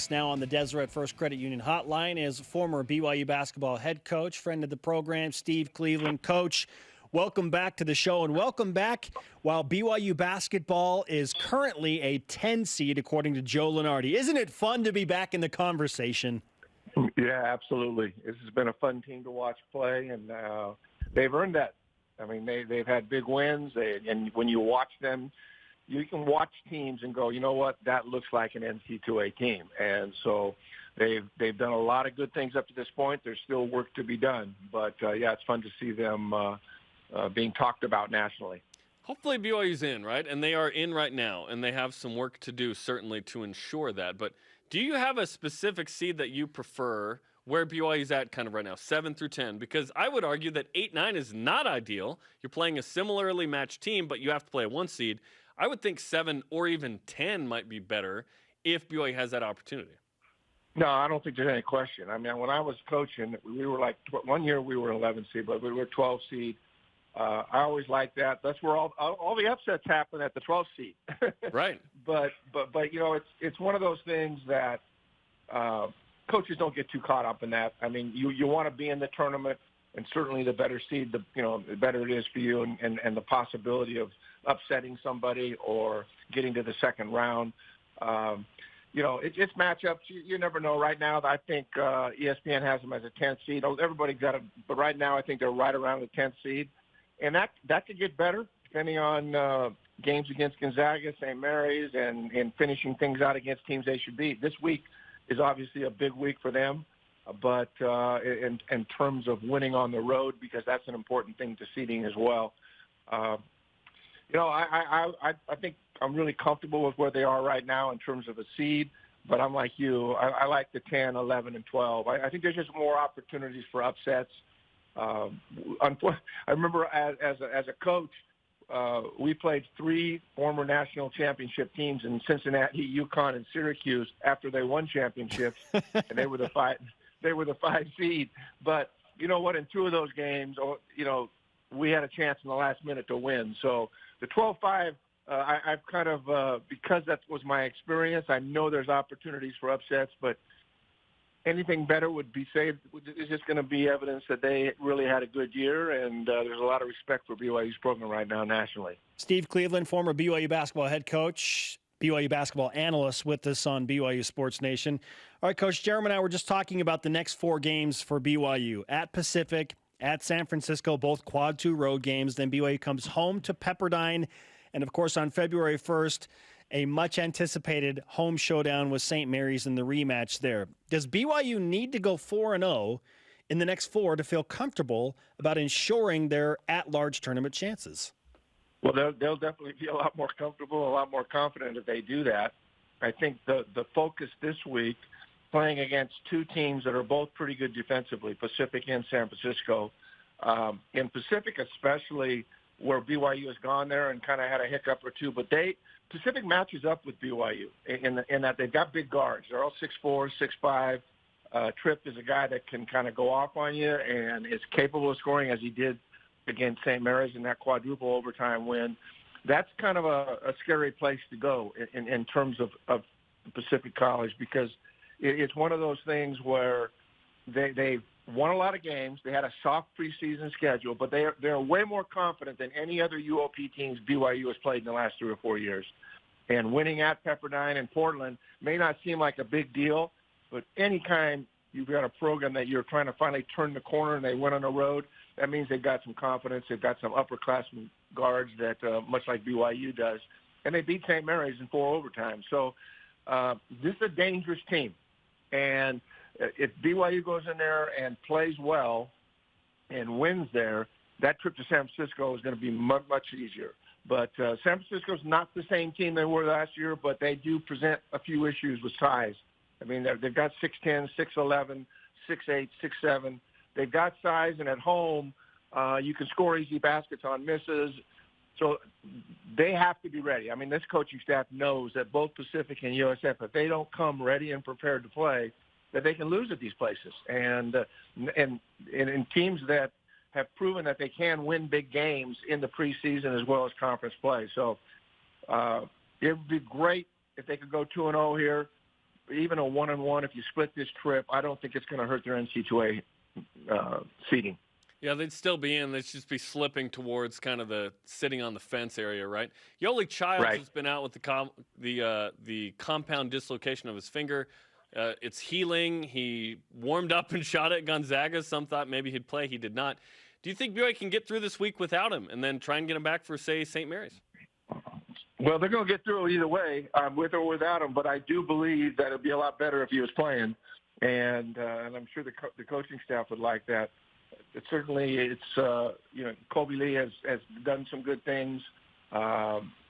us now on the Deseret First Credit Union hotline is former BYU basketball head coach, friend of the program, Steve Cleveland. Coach, welcome back to the show, and welcome back while BYU basketball is currently a 10 seed, according to Joe Lunardi. Isn't it fun to be back in the conversation? Yeah, absolutely. This has been a fun team to watch play, and they've earned that. I mean, they've had big wins, and when you watch them, you can watch teams and go, you know what, that looks like an NCAA team. And so they've done a lot of good things up to this point. There's still work to be done. But, yeah, it's fun to see them being talked about nationally. Hopefully BYU's in, right? And they are in right now, and they have some work to do, certainly, to ensure that. But do you have a specific seed that you prefer where BYU's at kind of right now, 7 through 10? Because I would argue that 8-9 is not ideal. You're playing a similarly matched team, but you have to play a 1 seed. I would think 7 or even 10 might be better if BYU has that opportunity. No, I don't think there's any question. I mean, when I was coaching, we were like, one year we were 11 seed, but we were 12 seed. I always liked that. That's where all the upsets happen at the 12 seed. Right. But you know, it's one of those things that coaches don't get too caught up in that. I mean, you want to be in the tournament, and certainly the better seed, the better it is for you, and the possibility of upsetting somebody or getting to the second round. It's matchups. You never know. Right now, I think ESPN has them as a 10th seed. Everybody got it, but right now I think they're right around the 10th seed. And that could get better depending on games against Gonzaga, St. Mary's, and finishing things out against teams they should beat. This week is obviously a big week for them, but in terms of winning on the road, because that's an important thing to seeding as well. I think I'm really comfortable with where they are right now in terms of a seed, but I'm like you. I like the 10, 11, and 12. I think there's just more opportunities for upsets. I remember as a coach, we played 3 former national championship teams in Cincinnati, UConn, and Syracuse after they won championships, and they were the 5 seed. But you know what? In 2 of those games, we had a chance in the last minute to win. So the 12-5, I've kind of because that was my experience. I know there's opportunities for upsets, but anything better would be saved. It's just going to be evidence that they really had a good year, and there's a lot of respect for BYU's program right now nationally. Steve Cleveland, former BYU basketball head coach, BYU basketball analyst with us on BYU Sports Nation. All right, Coach, Jarom and I were just talking about the next 4 games for BYU. At Pacific, at San Francisco, both quad 2 road games. Then BYU comes home to Pepperdine. And, of course, on February 1st, a much-anticipated home showdown with St. Mary's in the rematch there. Does BYU need to go 4-0 in the next 4 to feel comfortable about ensuring their at-large tournament chances? Well, they'll definitely be a lot more comfortable, a lot more confident if they do that. I think the focus this week, playing against 2 teams that are both pretty good defensively, Pacific and San Francisco. In Pacific especially, where BYU has gone there and kind of had a hiccup or 2, but Pacific matches up with BYU in that they've got big guards. They're all 6'4", 6'5". Tripp is a guy that can kind of go off on you and is capable of scoring, as he did against St. Mary's in that quadruple overtime win. That's kind of a scary place to go in terms of Pacific College, because it's one of those things where they've won a lot of games. They had a soft preseason schedule, but they're way more confident than any other UOP teams BYU has played in the last 3 or 4 years. And winning at Pepperdine and Portland may not seem like a big deal, but anytime you've got a program that you're trying to finally turn the corner and they win on the road, that means they've got some confidence. They've got some upperclassmen guards that much like BYU does. And they beat St. Mary's in 4 overtimes. So this is a dangerous team. And if BYU goes in there and plays well and wins there, that trip to San Francisco is going to be much, much easier. But San Francisco's not the same team they were last year, but they do present a few issues with size. I mean, they've got 6'10", 6'11", 6'8", 6'7". They've got size, and at home, you can score easy baskets on misses. So they have to be ready. I mean, this coaching staff knows that both Pacific and USF, if they don't come ready and prepared to play, that they can lose at these places. And in teams that have proven that they can win big games in the preseason as well as conference play. So it would be great if they could go 2-0 here. even a 1-1, if you split this trip, I don't think it's going to hurt their NCAA seeding. Yeah, they'd still be in. They'd just be slipping towards kind of the sitting on the fence area, right? Yoeli Childs has been out with the compound dislocation of his finger. It's healing. He warmed up and shot at Gonzaga. Some thought maybe he'd play. He did not. Do you think BYU can get through this week without him and then try and get him back for, say, St. Mary's? Well, they're going to get through it either way, with or without him. But I do believe that it'd be a lot better if he was playing, and I'm sure the coaching staff would like that. Certainly, Kobe Lee has done some good things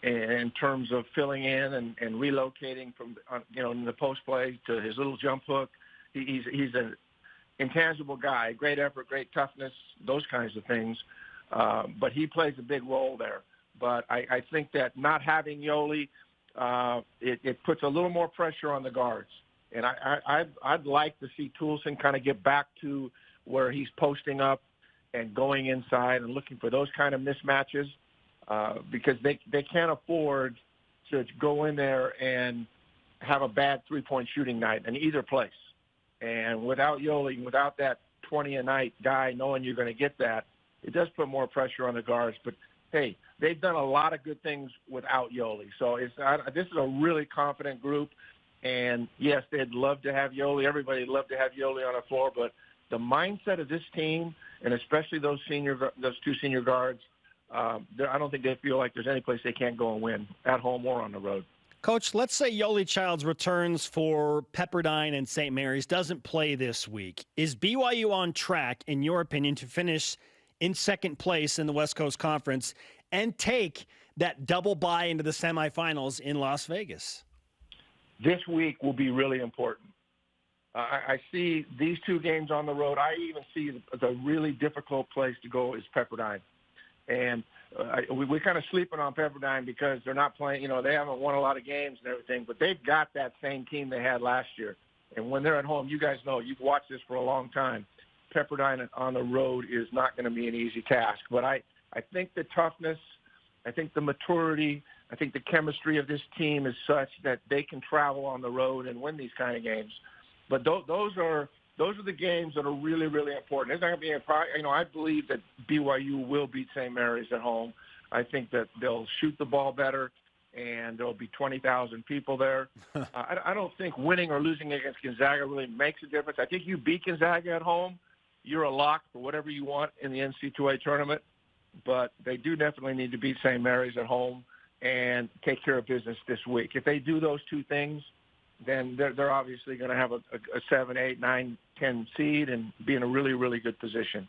in terms of filling in and relocating from in the post play to his little jump hook. He's an intangible guy, great effort, great toughness, those kinds of things. But he plays a big role there. But I think that not having Yoeli, it puts a little more pressure on the guards. And I'd like to see Toulson kind of get back to where he's posting up and going inside and looking for those kind of mismatches because they can't afford to go in there and have a bad three-point shooting night in either place. And without Yoeli, without that 20-a-night guy knowing you're going to get that, it does put more pressure on the guards. But, hey, they've done a lot of good things without Yoeli. So this is a really confident group. And, yes, they'd love to have Yoeli. Everybody would love to have Yoeli on the floor. But the mindset of this team, and especially those two senior guards, I don't think they feel like there's any place they can't go and win, at home or on the road. Coach, let's say Yoeli Childs returns for Pepperdine and St. Mary's, doesn't play this week. Is BYU on track, in your opinion, to finish in second place in the West Coast Conference and take that double bye into the semifinals in Las Vegas? This week will be really important. I see these two games on the road. I even see the really difficult place to go is Pepperdine. And we're kind of sleeping on Pepperdine because they're not playing, they haven't won a lot of games and everything, but they've got that same team they had last year. And when they're at home, you guys know, you've watched this for a long time. Pepperdine on the road is not going to be an easy task. But I think the toughness, I think the maturity, I think the chemistry of this team is such that they can travel on the road and win these kind of games. But those are the games that are really, really important. It's not going to be I believe that BYU will beat St. Mary's at home. I think that they'll shoot the ball better, and there'll be 20,000 people there. I don't think winning or losing against Gonzaga really makes a difference. I think you beat Gonzaga at home, you're a lock for whatever you want in the NCAA tournament. But they do definitely need to beat St. Mary's at home and take care of business this week. If they do those two things, then they're obviously going to have a 7, 8, 9, 10 seed and be in a really, really good position.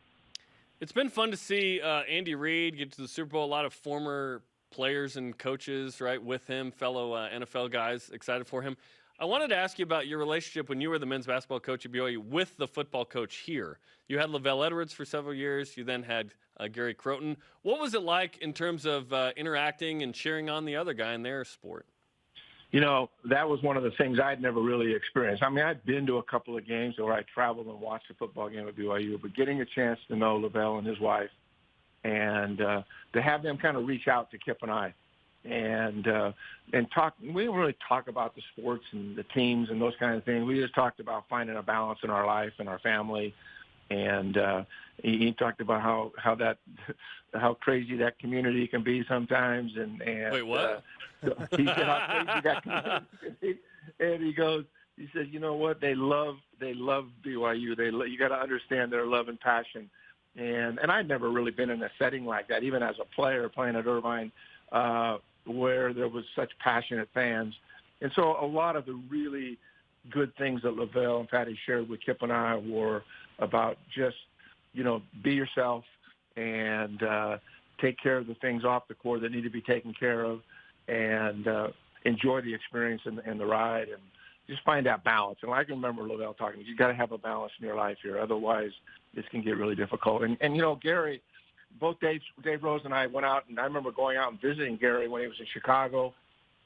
It's been fun to see Andy Reid get to the Super Bowl. A lot of former players and coaches, right, with him, fellow NFL guys, excited for him. I wanted to ask you about your relationship when you were the men's basketball coach at BYU with the football coach here. You had Lavelle Edwards for several years. You then had Gary Croton. What was it like in terms of interacting and cheering on the other guy in their sport? That was one of the things I'd never really experienced. I mean, I'd been to a couple of games where I traveled and watched a football game at BYU, but getting a chance to know Lavelle and his wife and to have them kind of reach out to Kip and I and talk. We didn't really talk about the sports and the teams and those kind of things. We just talked about finding a balance in our life and our family. And he talked about how crazy that community can be sometimes. And wait, what? He said how crazy that community can be. And he said, you know what? They love BYU. You got to understand their love and passion. And I'd never really been in a setting like that, even as a player playing at Irvine, where there was such passionate fans. And so a lot of the really good things that Lavelle and Patty shared with Kip and I were about just, be yourself and take care of the things off the court that need to be taken care of and enjoy the experience and the ride and just find that balance. And I can remember Lavelle talking, you got to have a balance in your life here. Otherwise, this can get really difficult. And Gary, both Dave Rose and I went out, and I remember going out and visiting Gary when he was in Chicago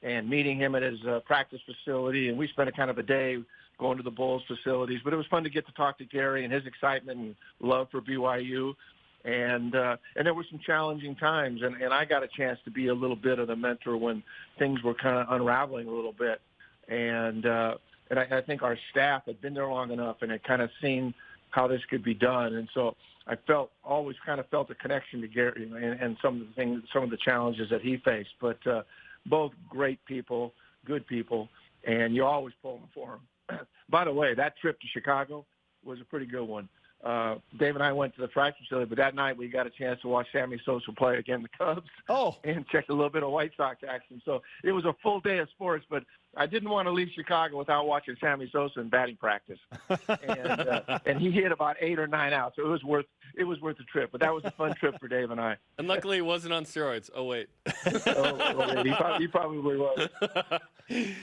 and meeting him at his practice facility. And we spent a kind of a day going to the Bulls facilities. But it was fun to get to talk to Gary and his excitement and love for BYU. And there were some challenging times. And I got a chance to be a little bit of the mentor when things were kind of unraveling a little bit. And And I think our staff had been there long enough and had kind of seen how this could be done. And so I always kind of felt a connection to Gary and some of the things, some of the challenges that he faced. But both great people, good people, and you always pull them for them. By the way, that trip to Chicago was a pretty good one. Dave and I went to the practice facility, but that night we got a chance to watch Sammy Sosa play against the Cubs and check a little bit of White Sox action. So it was a full day of sports, but I didn't want to leave Chicago without watching Sammy Sosa in batting practice. And he hit about 8 or 9 outs, so it was worth the trip. But that was a fun trip for Dave and I. And luckily, it wasn't on steroids. Oh wait, he probably was.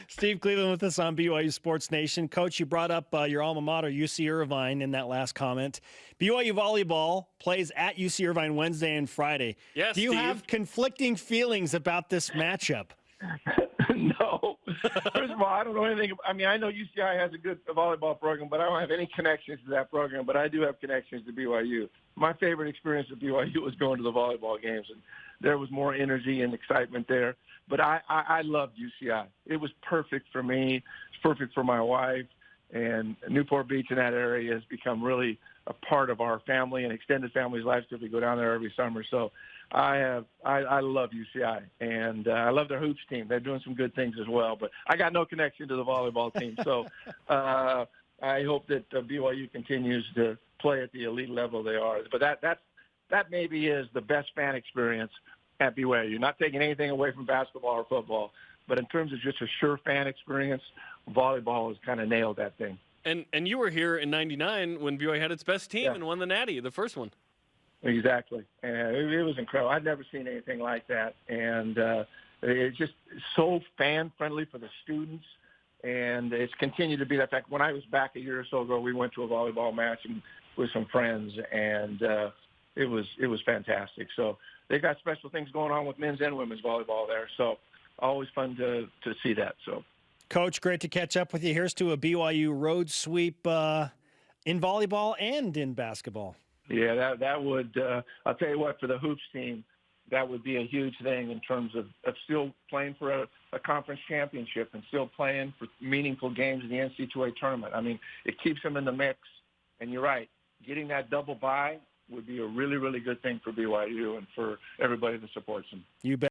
Steve Cleveland with us on BYU Sports Nation. Coach, you brought up your alma mater, UC Irvine, in that last comment. BYU volleyball plays at UC Irvine Wednesday and Friday. Yes, Do you Steve. have conflicting feelings about this matchup? No. First of all, I don't know anything. I mean, I know UCI has a good volleyball program, but I don't have any connections to that program. But I do have connections to BYU. My favorite experience at BYU was going to the volleyball games, and there was more energy and excitement there. But I loved UCI. It was perfect for me. It's perfect for my wife. And Newport Beach in that area has become really a part of our family and extended family's lives because we go down there every summer. So I love UCI, and I love their hoops team. They're doing some good things as well. But I got no connection to the volleyball team. So I hope that BYU continues to play at the elite level they are. But that maybe is the best fan experience at BYU. Not taking anything away from basketball or football, but in terms of just a sure fan experience, volleyball has kind of nailed that thing. And you were here in '99 when BYU had its best team and won the Natty, the first one. Exactly. And it was incredible. I'd never seen anything like that. And it's just so fan-friendly for the students. And it's continued to be that fact. When I was back a year or so ago, we went to a volleyball match with some friends, and it was fantastic. So they've got special things going on with men's and women's volleyball there. So always fun to see that. So, Coach, great to catch up with you. Here's to a BYU road sweep in volleyball and in basketball. Yeah, that would, I'll tell you what, for the hoops team, that would be a huge thing in terms of still playing for a conference championship and still playing for meaningful games in the NCAA tournament. I mean, it keeps them in the mix. And you're right, getting that double bye would be a really, really good thing for BYU and for everybody that supports them. You bet.